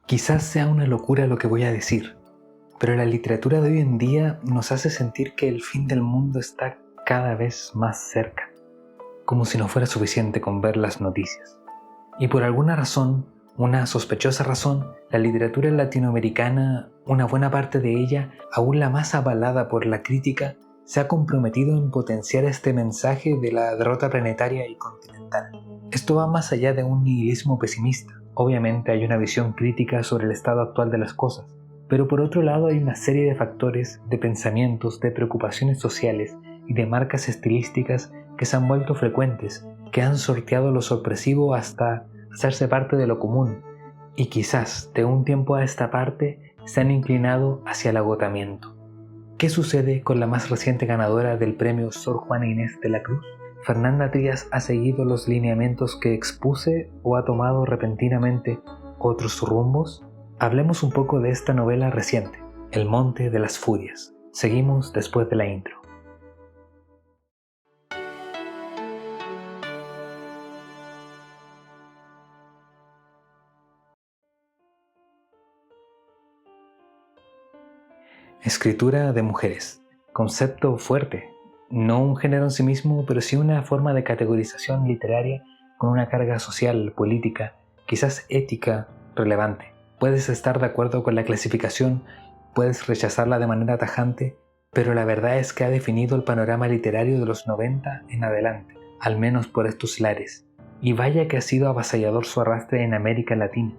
Quizás sea una locura lo que voy a decir, pero la literatura de hoy en día nos hace sentir que el fin del mundo está cada vez más cerca, como si no fuera suficiente con ver las noticias. Y por alguna razón, una sospechosa razón, la literatura latinoamericana, una buena parte de ella, aún la más avalada por la crítica, se ha comprometido en potenciar este mensaje de la derrota planetaria y continental. Esto va más allá de un nihilismo pesimista. Obviamente hay una visión crítica sobre el estado actual de las cosas, pero por otro lado hay una serie de factores, de pensamientos, de preocupaciones sociales y de marcas estilísticas que se han vuelto frecuentes, que han sorteado lo sorpresivo hasta hacerse parte de lo común y quizás de un tiempo a esta parte se han inclinado hacia el agotamiento. ¿Qué sucede con la más reciente ganadora del premio Sor Juana Inés de la Cruz? ¿Fernanda Trías ha seguido los lineamientos que expuse o ha tomado repentinamente otros rumbos? Hablemos un poco de esta novela reciente, El Monte de las Furias. Seguimos después de la intro. Escritura de mujeres. Concepto fuerte. No un género en sí mismo, pero sí una forma de categorización literaria con una carga social, política, quizás ética, relevante. Puedes estar de acuerdo con la clasificación, puedes rechazarla de manera tajante, pero la verdad es que ha definido el panorama literario de los 90 en adelante, al menos por estos lares. Y vaya que ha sido avasallador su arrastre en América Latina,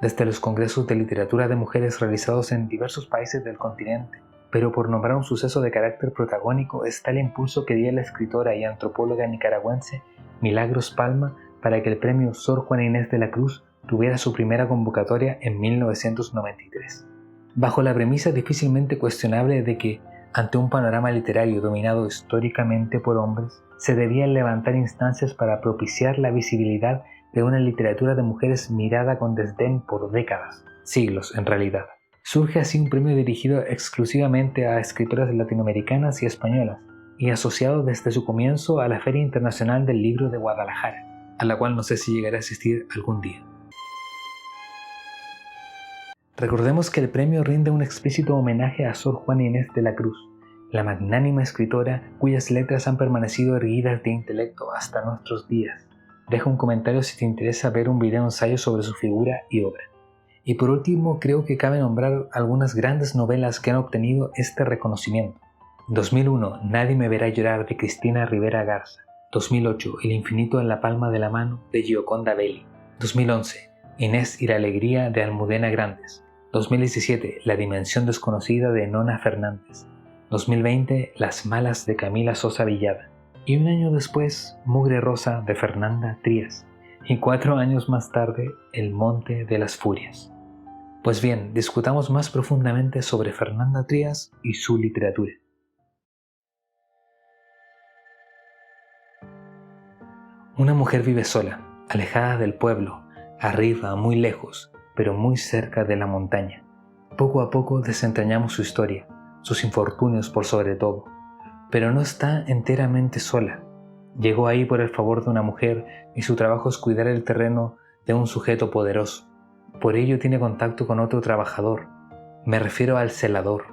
desde los congresos de literatura de mujeres realizados en diversos países del continente. Pero por nombrar un suceso de carácter protagónico está el impulso que dio la escritora y antropóloga nicaragüense Milagros Palma para que el premio Sor Juana Inés de la Cruz tuviera su primera convocatoria en 1993. Bajo la premisa difícilmente cuestionable de que, ante un panorama literario dominado históricamente por hombres, se debían levantar instancias para propiciar la visibilidad de una literatura de mujeres mirada con desdén por décadas, siglos en realidad. Surge así un premio dirigido exclusivamente a escritoras latinoamericanas y españolas, y asociado desde su comienzo a la Feria Internacional del Libro de Guadalajara, a la cual no sé si llegaré a asistir algún día. Recordemos que el premio rinde un explícito homenaje a Sor Juana Inés de la Cruz, la magnánima escritora cuyas letras han permanecido erguidas de intelecto hasta nuestros días. Deja un comentario si te interesa ver un video ensayo sobre su figura y obra. Y por último, creo que cabe nombrar algunas grandes novelas que han obtenido este reconocimiento. 2001, Nadie me verá llorar, de Cristina Rivera Garza. 2008, El infinito en la palma de la mano, de Gioconda Belli. 2011, Inés y la alegría, de Almudena Grandes. 2017, La dimensión desconocida, de Nona Fernández. 2020, Las malas, de Camila Sosa Villada. Y un año después, Mugre Rosa, de Fernanda Trías. Y 4 años más tarde, El Monte de las Furias. Pues bien, discutamos más profundamente sobre Fernanda Trías y su literatura. Una mujer vive sola, alejada del pueblo, arriba, muy lejos, pero muy cerca de la montaña. Poco a poco desentrañamos su historia, sus infortunios por sobre todo, pero no está enteramente sola. Llegó ahí por el favor de una mujer y su trabajo es cuidar el terreno de un sujeto poderoso. Por ello tiene contacto con otro trabajador. Me refiero al celador.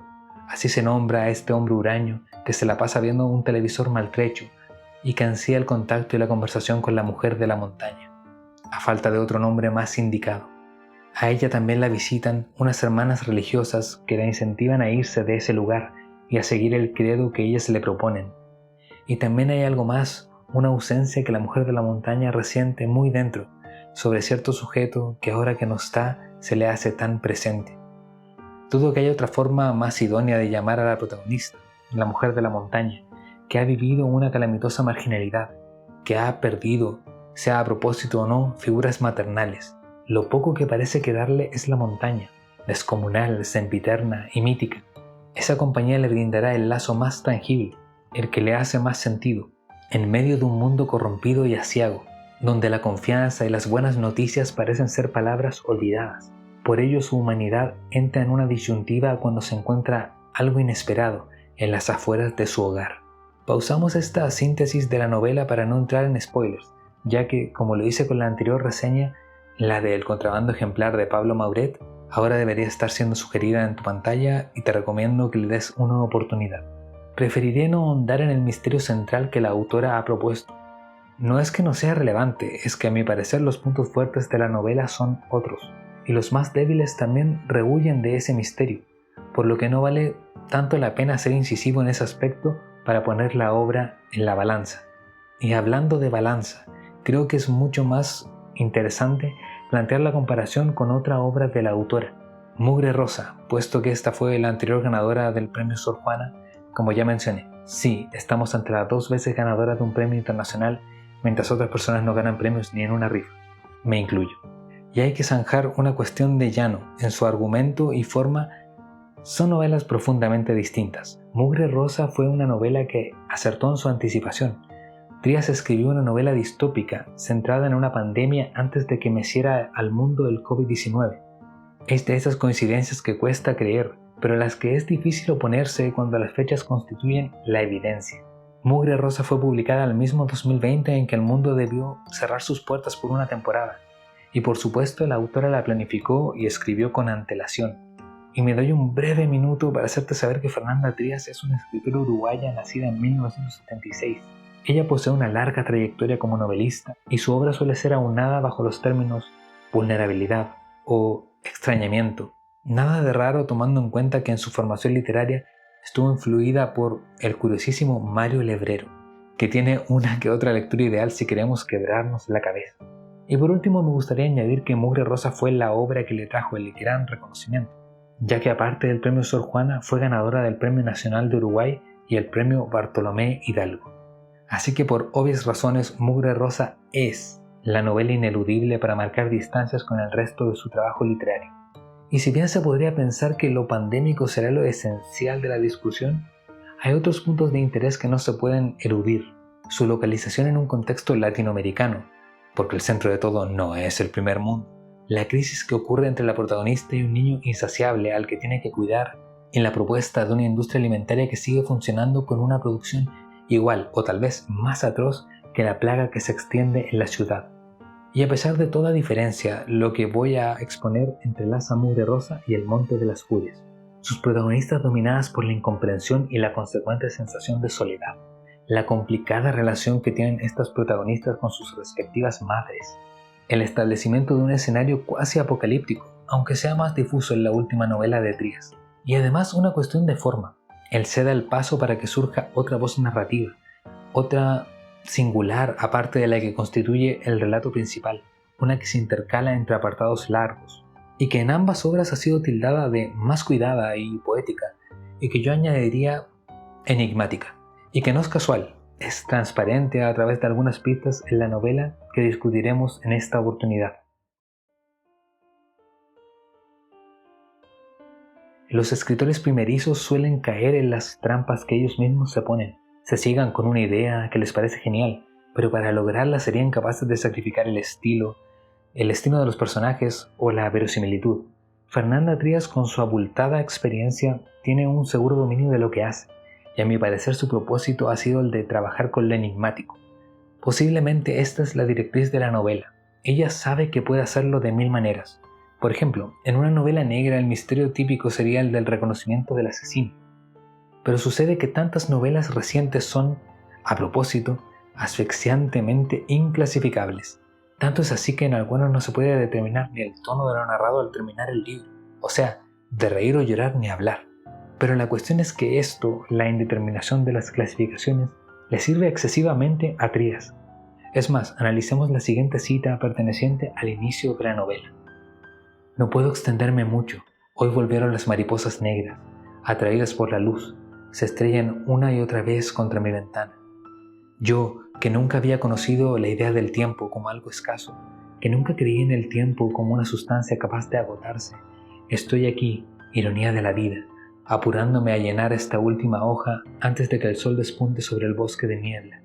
Así se nombra a este hombre huraño que se la pasa viendo un televisor maltrecho y que ansía el contacto y la conversación con la mujer de la montaña, a falta de otro nombre más indicado. A ella también la visitan unas hermanas religiosas que la incentivan a irse de ese lugar y a seguir el credo que ellas le proponen. Y también hay algo más, una ausencia que la mujer de la montaña resiente muy dentro sobre cierto sujeto que ahora que no está se le hace tan presente. Dudo que haya otra forma más idónea de llamar a la protagonista, la mujer de la montaña, que ha vivido una calamitosa marginalidad, que ha perdido, sea a propósito o no, figuras maternales. Lo poco que parece quedarle es la montaña, descomunal, sempiterna y mítica. Esa compañía le brindará el lazo más tangible, el que le hace más sentido, en medio de un mundo corrompido y aciago, donde la confianza y las buenas noticias parecen ser palabras olvidadas. Por ello su humanidad entra en una disyuntiva cuando se encuentra algo inesperado en las afueras de su hogar. Pausamos esta síntesis de la novela para no entrar en spoilers, ya que, como lo hice con la anterior reseña, la de El contrabando ejemplar de Pablo Mauret, Ahora debería estar siendo sugerida en tu pantalla y te recomiendo que le des una oportunidad. Preferiré no ahondar en el misterio central que la autora ha propuesto. No es que no sea relevante, es que a mi parecer los puntos fuertes de la novela son otros, y los más débiles también rehuyen de ese misterio, por lo que no vale tanto la pena ser incisivo en ese aspecto para poner la obra en la balanza. Y hablando de balanza, creo que es mucho más interesante plantear la comparación con otra obra de la autora, Mugre Rosa, puesto que esta fue la anterior ganadora del premio Sor Juana, como ya mencioné. Sí, estamos ante la 2 veces ganadora de un premio internacional, mientras otras personas no ganan premios ni en una rifa. Me incluyo. Y hay que zanjar una cuestión de llano. En su argumento y forma son novelas profundamente distintas. Mugre Rosa fue una novela que acertó en su anticipación. Trías escribió una novela distópica centrada en una pandemia antes de que meciera al mundo el COVID-19. Es de esas coincidencias que cuesta creer, pero a las que es difícil oponerse cuando las fechas constituyen la evidencia. Mugre Rosa fue publicada al mismo 2020 en que el mundo debió cerrar sus puertas por una temporada, y por supuesto la autora la planificó y escribió con antelación. Y me doy un breve minuto para hacerte saber que Fernanda Trías es una escritora uruguaya nacida en 1976. Ella posee una larga trayectoria como novelista y su obra suele ser aunada bajo los términos vulnerabilidad o extrañamiento. Nada de raro tomando en cuenta que en su formación literaria estuvo influida por el curiosísimo Mario Levrero, que tiene una que otra lectura ideal si queremos quebrarnos la cabeza. Y por último me gustaría añadir que Mugre Rosa fue la obra que le trajo el gran reconocimiento, ya que aparte del premio Sor Juana fue ganadora del Premio Nacional de Uruguay y el Premio Bartolomé Hidalgo. Así que por obvias razones Mugre Rosa es la novela ineludible para marcar distancias con el resto de su trabajo literario. Y si bien se podría pensar que lo pandémico será lo esencial de la discusión, hay otros puntos de interés que no se pueden eludir. Su localización en un contexto latinoamericano, porque el centro de todo no es el primer mundo. La crisis que ocurre entre la protagonista y un niño insaciable al que tiene que cuidar, en la propuesta de una industria alimentaria que sigue funcionando con una producción igual o tal vez más atroz que la plaga que se extiende en la ciudad. Y a pesar de toda diferencia, lo que voy a exponer entrelaza Mugre Rosa y El Monte de las Furias. Sus protagonistas dominadas por la incomprensión y la consecuente sensación de soledad. La complicada relación que tienen estas protagonistas con sus respectivas madres. El establecimiento de un escenario cuasi apocalíptico, aunque sea más difuso en la última novela de Trías. Y además una cuestión de forma. Él ceda el paso para que surja otra voz narrativa, otra singular aparte de la que constituye el relato principal, una que se intercala entre apartados largos, y que en ambas obras ha sido tildada de más cuidada y poética, y que yo añadiría enigmática, y que no es casual, es transparente a través de algunas pistas en la novela que discutiremos en esta oportunidad. Los escritores primerizos suelen caer en las trampas que ellos mismos se ponen. Se ciegan con una idea que les parece genial, pero para lograrla serían capaces de sacrificar el estilo de los personajes o la verosimilitud. Fernanda Trías, con su abultada experiencia, tiene un seguro dominio de lo que hace, y a mi parecer su propósito ha sido el de trabajar con lo enigmático. Posiblemente esta es la directriz de la novela. Ella sabe que puede hacerlo de 1000 maneras. Por ejemplo, en una novela negra el misterio típico sería el del reconocimiento del asesino. Pero sucede que tantas novelas recientes son, a propósito, asfixiantemente inclasificables. Tanto es así que en algunos no se puede determinar ni el tono de lo narrado al terminar el libro, o sea, de reír o llorar ni hablar. Pero la cuestión es que esto, la indeterminación de las clasificaciones, le sirve excesivamente a Trías. Es más, analicemos la siguiente cita perteneciente al inicio de la novela. No puedo extenderme mucho. Hoy volvieron las mariposas negras, atraídas por la luz, se estrellan una y otra vez contra mi ventana. Yo, que nunca había conocido la idea del tiempo como algo escaso, que nunca creí en el tiempo como una sustancia capaz de agotarse, estoy aquí, ironía de la vida, apurándome a llenar esta última hoja antes de que el sol despunte sobre el bosque de niebla.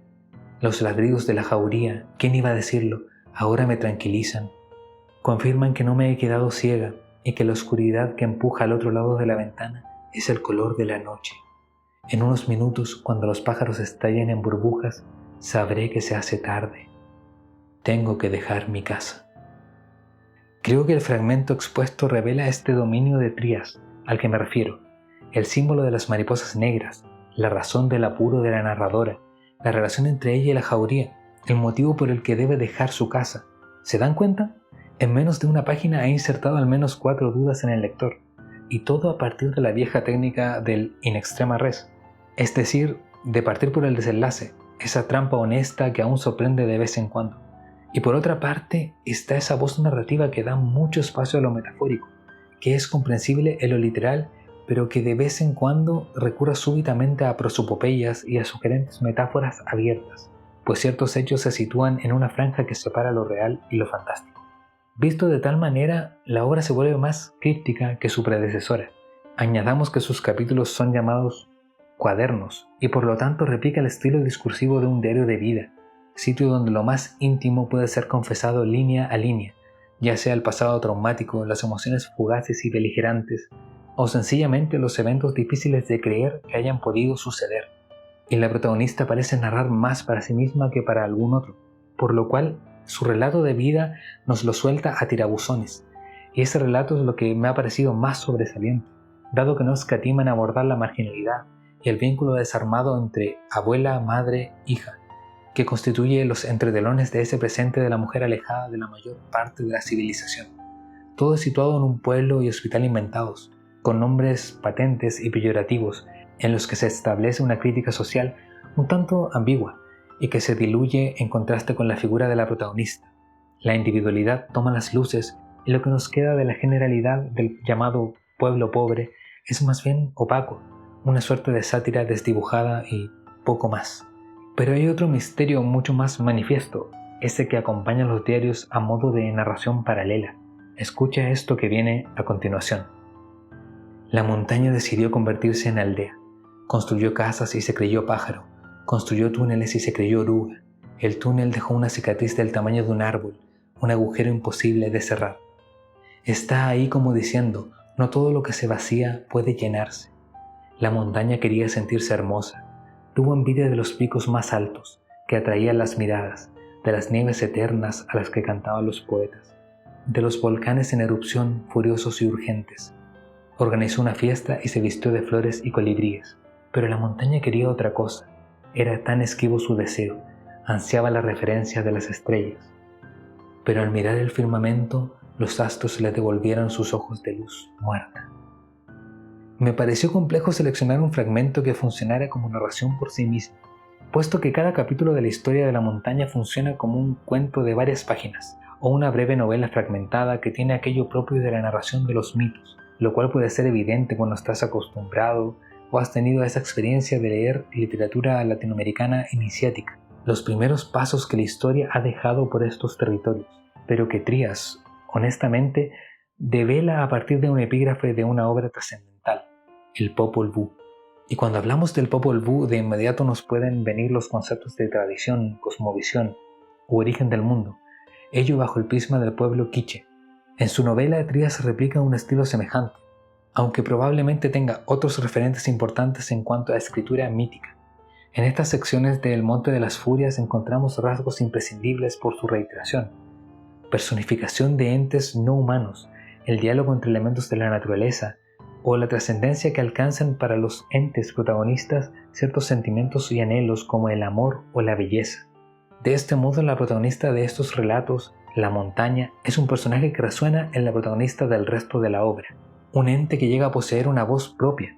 Los ladridos de la jauría, ¿quién iba a decirlo?, ahora me tranquilizan. Confirman que no me he quedado ciega y que la oscuridad que empuja al otro lado de la ventana es el color de la noche. En unos minutos, cuando los pájaros estallen en burbujas, sabré que se hace tarde. Tengo que dejar mi casa. Creo que el fragmento expuesto revela este dominio de Trías al que me refiero, el símbolo de las mariposas negras, la razón del apuro de la narradora, la relación entre ella y la jauría, el motivo por el que debe dejar su casa. ¿Se dan cuenta? En menos de una página he insertado al menos 4 dudas en el lector, y todo a partir de la vieja técnica del in extrema res, es decir, de partir por el desenlace, esa trampa honesta que aún sorprende de vez en cuando. Y por otra parte está esa voz narrativa que da mucho espacio a lo metafórico, que es comprensible en lo literal, pero que de vez en cuando recurra súbitamente a prosopopeyas y a sugerentes metáforas abiertas, pues ciertos hechos se sitúan en una franja que separa lo real y lo fantástico. Visto de tal manera, la obra se vuelve más críptica que su predecesora. Añadamos que sus capítulos son llamados cuadernos y por lo tanto replica el estilo discursivo de un diario de vida, sitio donde lo más íntimo puede ser confesado línea a línea, ya sea el pasado traumático, las emociones fugaces y beligerantes, o sencillamente los eventos difíciles de creer que hayan podido suceder. Y la protagonista parece narrar más para sí misma que para algún otro, por lo cual su relato de vida nos lo suelta a tirabuzones, y ese relato es lo que me ha parecido más sobresaliente, dado que no escatima en abordar la marginalidad y el vínculo desarmado entre abuela, madre, hija, que constituye los entretelones de ese presente de la mujer alejada de la mayor parte de la civilización. Todo es situado en un pueblo y hospital inventados, con nombres patentes y peyorativos, en los que se establece una crítica social un tanto ambigua, y que se diluye en contraste con la figura de la protagonista. La individualidad toma las luces y lo que nos queda de la generalidad del llamado pueblo pobre es más bien opaco, una suerte de sátira desdibujada y poco más. Pero hay otro misterio mucho más manifiesto, ese que acompaña los diarios a modo de narración paralela. Escucha esto que viene a continuación. La montaña decidió convertirse en aldea, construyó casas y se creyó pájaro, construyó túneles y se creyó oruga. El túnel dejó una cicatriz del tamaño de un árbol, un agujero imposible de cerrar. Está ahí como diciendo, no todo lo que se vacía puede llenarse. La montaña quería sentirse hermosa. Tuvo envidia de los picos más altos, que atraían las miradas, de las nieves eternas a las que cantaban los poetas, de los volcanes en erupción furiosos y urgentes. Organizó una fiesta y se vistió de flores y colibríes, pero la montaña quería otra cosa. Era tan esquivo su deseo, ansiaba la referencia de las estrellas. Pero al mirar el firmamento, los astros le devolvieron sus ojos de luz muerta. Me pareció complejo seleccionar un fragmento que funcionara como narración por sí mismo, puesto que cada capítulo de la historia de la montaña funciona como un cuento de varias páginas, o una breve novela fragmentada que tiene aquello propio de la narración de los mitos, lo cual puede ser evidente cuando estás acostumbrado o has tenido esa experiencia de leer literatura latinoamericana iniciática, los primeros pasos que la historia ha dejado por estos territorios, pero que Trías, honestamente, devela a partir de un epígrafe de una obra trascendental, el Popol Vuh. Y cuando hablamos del Popol Vuh, de inmediato nos pueden venir los conceptos de tradición, cosmovisión u origen del mundo, ello bajo el prisma del pueblo quiche. En su novela, Trías replica un estilo semejante, aunque probablemente tenga otros referentes importantes en cuanto a escritura mítica. En estas secciones de El Monte de las Furias encontramos rasgos imprescindibles por su reiteración, personificación de entes no humanos, el diálogo entre elementos de la naturaleza, o la trascendencia que alcanzan para los entes protagonistas ciertos sentimientos y anhelos como el amor o la belleza. De este modo, la protagonista de estos relatos, la montaña, es un personaje que resuena en la protagonista del resto de la obra, un ente que llega a poseer una voz propia.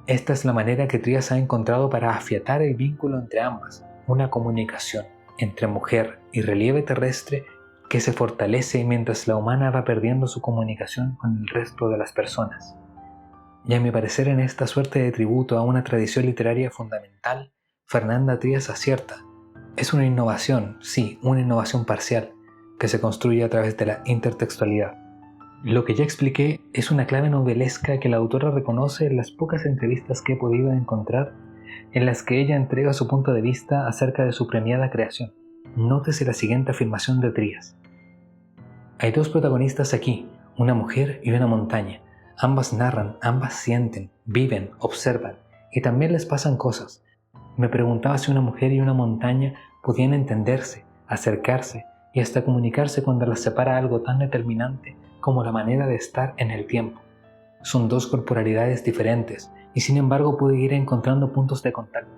Esta es la manera que Trías ha encontrado para afiatar el vínculo entre ambas, una comunicación entre mujer y relieve terrestre que se fortalece mientras la humana va perdiendo su comunicación con el resto de las personas. Y a mi parecer, en esta suerte de tributo a una tradición literaria fundamental, Fernanda Trías acierta. Es una innovación, sí, una innovación parcial, que se construye a través de la intertextualidad. Lo que ya expliqué es una clave novelesca que la autora reconoce en las pocas entrevistas que he podido encontrar en las que ella entrega su punto de vista acerca de su premiada creación. Nótese la siguiente afirmación de Trías. Hay dos protagonistas aquí, una mujer y una montaña. Ambas narran, ambas sienten, viven, observan y también les pasan cosas. Me preguntaba si una mujer y una montaña podían entenderse, acercarse y hasta comunicarse cuando las separa algo tan determinante como la manera de estar en el tiempo. Son dos corporalidades diferentes y sin embargo puede ir encontrando puntos de contacto.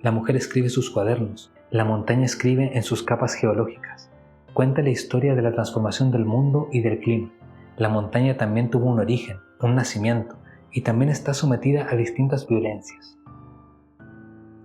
La mujer escribe sus cuadernos, la montaña escribe en sus capas geológicas. Cuenta la historia de la transformación del mundo y del clima. La montaña también tuvo un origen, un nacimiento, y también está sometida a distintas violencias.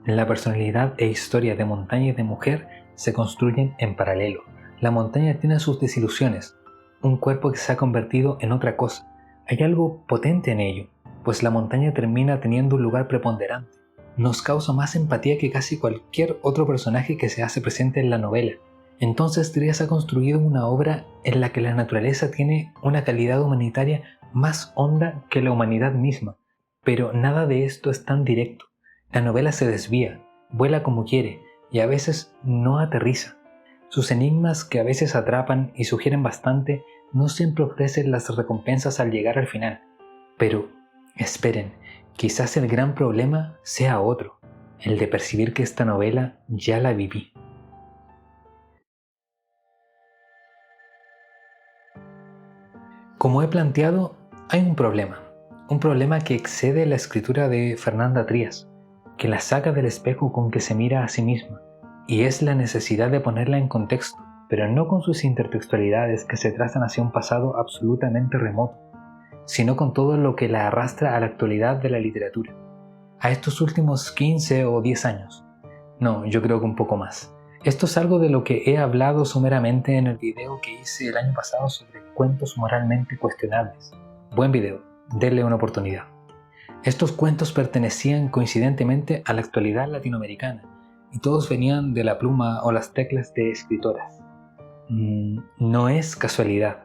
La personalidad e historia de montaña y de mujer se construyen en paralelo. La montaña tiene sus desilusiones, un cuerpo que se ha convertido en otra cosa. Hay algo potente en ello, pues la montaña termina teniendo un lugar preponderante. Nos causa más empatía que casi cualquier otro personaje que se hace presente en la novela. Entonces Trías ha construido una obra en la que la naturaleza tiene una calidad humanitaria más honda que la humanidad misma. Pero nada de esto es tan directo. La novela se desvía, vuela como quiere y a veces no aterriza. Sus enigmas, que a veces atrapan y sugieren bastante, no siempre ofrecen las recompensas al llegar al final. Pero, esperen, quizás el gran problema sea otro, el de percibir que esta novela ya la viví. Como he planteado, hay un problema que excede la escritura de Fernanda Trías, que la saca del espejo con que se mira a sí misma, y es la necesidad de ponerla en contexto, pero no con sus intertextualidades que se trazan hacia un pasado absolutamente remoto, sino con todo lo que la arrastra a la actualidad de la literatura, a estos últimos 15 o 10 años. No, yo creo que un poco más. Esto es algo de lo que he hablado someramente en el video que hice el año pasado sobre cuentos moralmente cuestionables. Buen video, denle una oportunidad. Estos cuentos pertenecían coincidentemente a la actualidad latinoamericana y todos venían de la pluma o las teclas de escritoras. No es casualidad.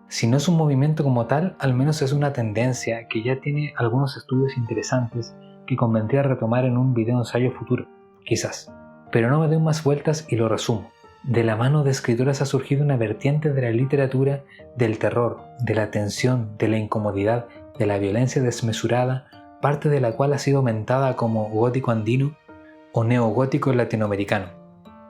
Si no es un movimiento como tal, al menos es una tendencia que ya tiene algunos estudios interesantes que convendría retomar en un video ensayo futuro, quizás. Pero no me doy más vueltas y lo resumo. De la mano de escritoras ha surgido una vertiente de la literatura del terror, de la tensión, de la incomodidad, de la violencia desmesurada, parte de la cual ha sido aumentada como gótico andino o neogótico latinoamericano.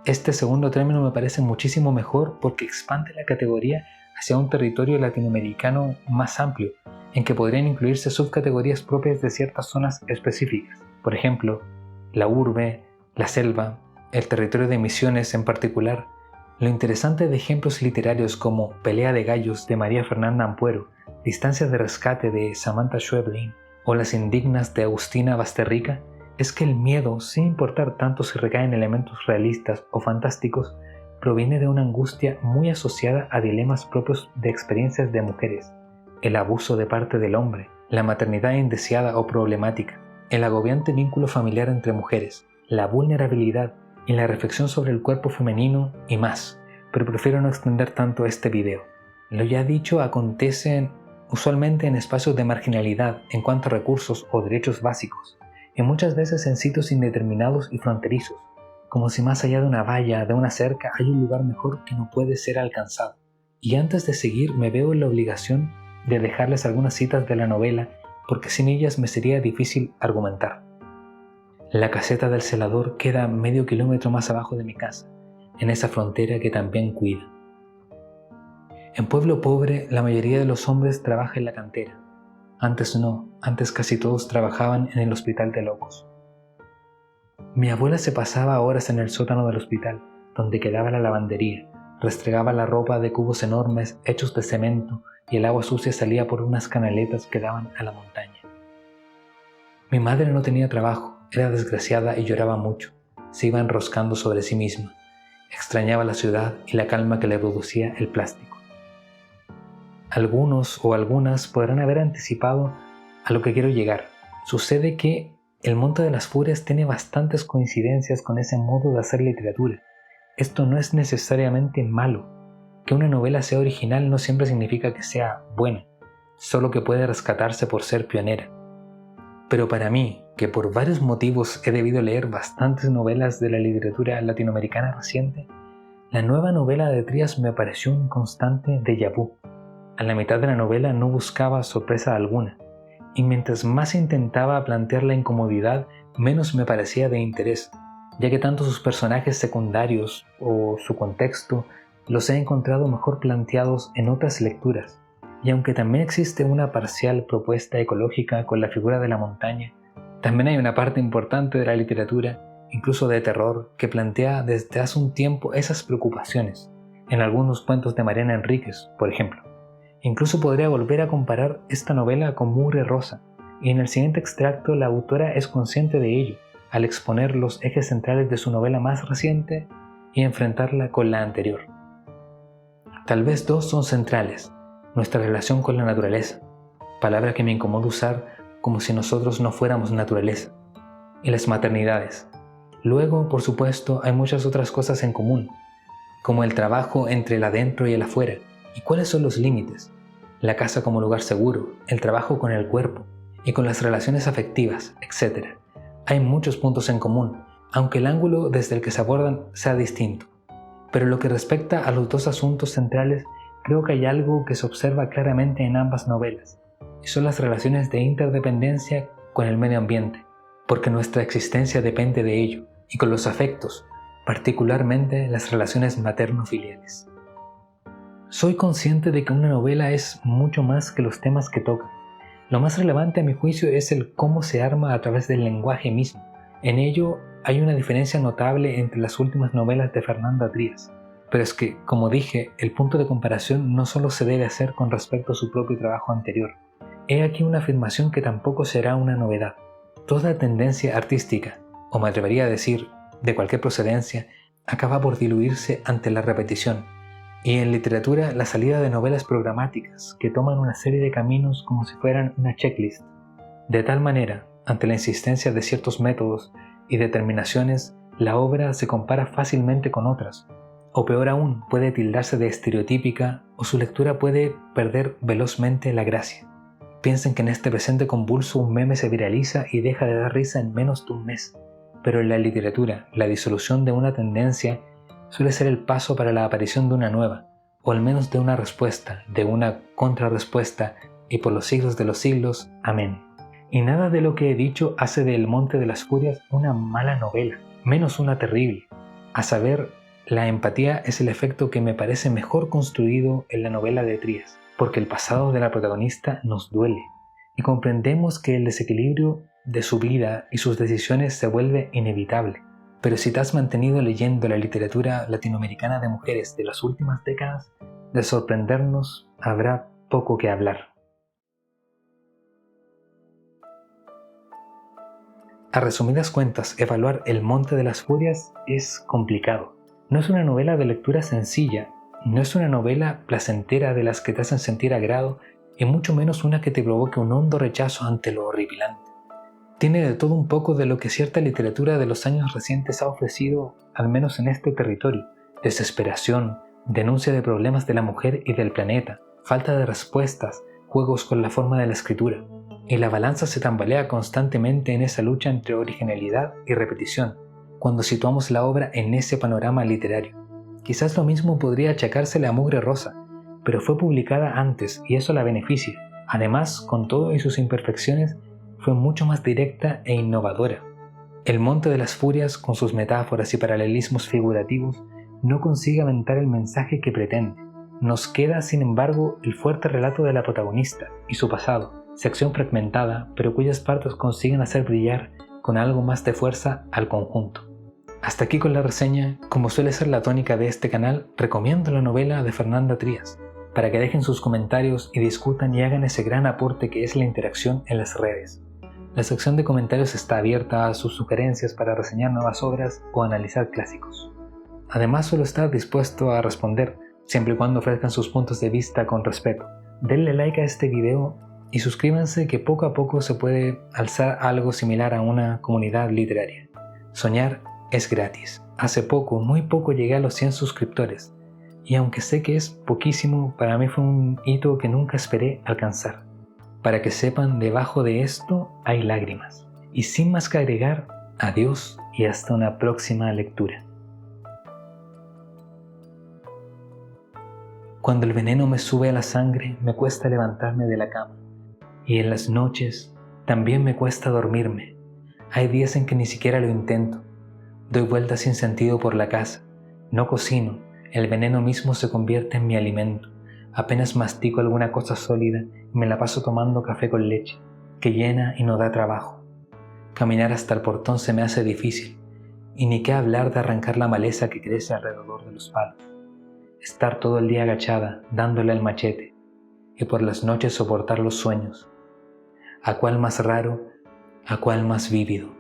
Este segundo término me parece muchísimo mejor porque expande la categoría hacia un territorio latinoamericano más amplio, en que podrían incluirse subcategorías propias de ciertas zonas específicas. Por ejemplo, la urbe, la selva, el territorio de Misiones en particular. Lo interesante de ejemplos literarios como Pelea de Gallos de María Fernanda Ampuero, Distancias de Rescate de Samantha Schweblin o Las Indignas de Agustina Basterrica es que el miedo, sin importar tanto si recae en elementos realistas o fantásticos, proviene de una angustia muy asociada a dilemas propios de experiencias de mujeres, el abuso de parte del hombre, la maternidad indeseada o problemática, el agobiante vínculo familiar entre mujeres, la vulnerabilidad y la reflexión sobre el cuerpo femenino y más, pero prefiero no extender tanto este video. Lo ya dicho acontece usualmente en espacios de marginalidad en cuanto a recursos o derechos básicos, y muchas veces en sitios indeterminados y fronterizos, como si más allá de una valla, de una cerca, hay un lugar mejor que no puede ser alcanzado. Y antes de seguir me veo en la obligación de dejarles algunas citas de la novela porque sin ellas me sería difícil argumentar. La caseta del celador queda medio kilómetro más abajo de mi casa, en esa frontera que también cuida. En pueblo pobre, la mayoría de los hombres trabaja en la cantera. Antes no, antes casi todos trabajaban en el hospital de locos. Mi abuela se pasaba horas en el sótano del hospital, donde quedaba la lavandería, restregaba la ropa de cubos enormes hechos de cemento y el agua sucia salía por unas canaletas que daban a la montaña. Mi madre no tenía trabajo, era desgraciada y lloraba mucho. Se iba enroscando sobre sí misma. Extrañaba la ciudad y la calma que le producía el plástico. Algunos o algunas podrán haber anticipado a lo que quiero llegar. Sucede que El Monte de las Furias tiene bastantes coincidencias con ese modo de hacer literatura. Esto no es necesariamente malo. Que una novela sea original no siempre significa que sea buena, solo que puede rescatarse por ser pionera. Pero para mí, que por varios motivos he debido leer bastantes novelas de la literatura latinoamericana reciente, la nueva novela de Trías me pareció un constante déjà vu. A la mitad de la novela no buscaba sorpresa alguna, y mientras más intentaba plantear la incomodidad, menos me parecía de interés, ya que tanto sus personajes secundarios o su contexto los he encontrado mejor planteados en otras lecturas, y aunque también existe una parcial propuesta ecológica con la figura de la montaña, también hay una parte importante de la literatura, incluso de terror, que plantea desde hace un tiempo esas preocupaciones, en algunos cuentos de Mariana Enríquez, por ejemplo. Incluso podría volver a comparar esta novela con Mugre Rosa, y en el siguiente extracto la autora es consciente de ello, al exponer los ejes centrales de su novela más reciente y enfrentarla con la anterior. Tal vez dos son centrales: nuestra relación con la naturaleza, palabra que me incomoda usar como si nosotros no fuéramos naturaleza, y las maternidades. Luego, por supuesto, hay muchas otras cosas en común, como el trabajo entre el adentro y el afuera, y cuáles son los límites, la casa como lugar seguro, el trabajo con el cuerpo, y con las relaciones afectivas, etc. Hay muchos puntos en común, aunque el ángulo desde el que se abordan sea distinto. Pero en lo que respecta a los dos asuntos centrales, creo que hay algo que se observa claramente en ambas novelas, y son las relaciones de interdependencia con el medio ambiente, porque nuestra existencia depende de ello, y con los afectos, particularmente las relaciones materno-filiales. Soy consciente de que una novela es mucho más que los temas que toca. Lo más relevante a mi juicio es el cómo se arma a través del lenguaje mismo. En ello hay una diferencia notable entre las últimas novelas de Fernanda Trías. Pero es que, como dije, el punto de comparación no solo se debe hacer con respecto a su propio trabajo anterior. He aquí una afirmación que tampoco será una novedad. Toda tendencia artística, o me atrevería a decir, de cualquier procedencia, acaba por diluirse ante la repetición. Y en literatura, la salida de novelas programáticas que toman una serie de caminos como si fueran una checklist. De tal manera, ante la insistencia de ciertos métodos y determinaciones, la obra se compara fácilmente con otras, o peor aún, puede tildarse de estereotípica o su lectura puede perder velozmente la gracia. Piensen que en este presente convulso un meme se viraliza y deja de dar risa en menos de un mes, pero en la literatura, la disolución de una tendencia suele ser el paso para la aparición de una nueva, o al menos de una respuesta, de una contrarrespuesta, y por los siglos de los siglos, amén. Y nada de lo que he dicho hace de El Monte de las Furias una mala novela, menos una terrible. A saber, la empatía es el efecto que me parece mejor construido en la novela de Trías, porque el pasado de la protagonista nos duele, y comprendemos que el desequilibrio de su vida y sus decisiones se vuelve inevitable. Pero si te has mantenido leyendo la literatura latinoamericana de mujeres de las últimas décadas, de sorprendernos habrá poco que hablar. A resumidas cuentas, evaluar El Monte de las Furias es complicado. No es una novela de lectura sencilla, no es una novela placentera de las que te hacen sentir agrado, y mucho menos una que te provoque un hondo rechazo ante lo horripilante. Tiene de todo un poco de lo que cierta literatura de los años recientes ha ofrecido, al menos en este territorio: desesperación, denuncia de problemas de la mujer y del planeta, falta de respuestas, juegos con la forma de la escritura. Y la balanza se tambalea constantemente en esa lucha entre originalidad y repetición, cuando situamos la obra en ese panorama literario. Quizás lo mismo podría achacársele a Mugre Rosa, pero fue publicada antes y eso la beneficia. Además, con todo y sus imperfecciones, fue mucho más directa e innovadora. El Monte de las Furias, con sus metáforas y paralelismos figurativos, no consigue aventar el mensaje que pretende. Nos queda, sin embargo, el fuerte relato de la protagonista y su pasado, sección fragmentada, pero cuyas partes consiguen hacer brillar con algo más de fuerza al conjunto. Hasta aquí con la reseña. Como suele ser la tónica de este canal, recomiendo la novela de Fernanda Trías, para que dejen sus comentarios y discutan y hagan ese gran aporte que es la interacción en las redes. La sección de comentarios está abierta a sus sugerencias para reseñar nuevas obras o analizar clásicos. Además, suelo estar dispuesto a responder, siempre y cuando ofrezcan sus puntos de vista con respeto. Denle like a este video y suscríbanse, que poco a poco se puede alzar algo similar a una comunidad literaria. Soñar es gratis. Hace poco, muy poco, llegué a los 100 suscriptores, y aunque sé que es poquísimo, para mí fue un hito que nunca esperé alcanzar. Para que sepan, debajo de esto hay lágrimas. Y sin más que agregar, adiós y hasta una próxima lectura. Cuando el veneno me sube a la sangre, me cuesta levantarme de la cama. Y en las noches también me cuesta dormirme. Hay días en que ni siquiera lo intento. Doy vueltas sin sentido por la casa. No cocino. El veneno mismo se convierte en mi alimento. Apenas mastico alguna cosa sólida y me la paso tomando café con leche, que llena y no da trabajo. Caminar hasta el portón se me hace difícil, y ni qué hablar de arrancar la maleza que crece alrededor de los palos. Estar todo el día agachada, dándole al machete, y por las noches soportar los sueños. ¿A cuál más raro? ¿A cuál más vívido?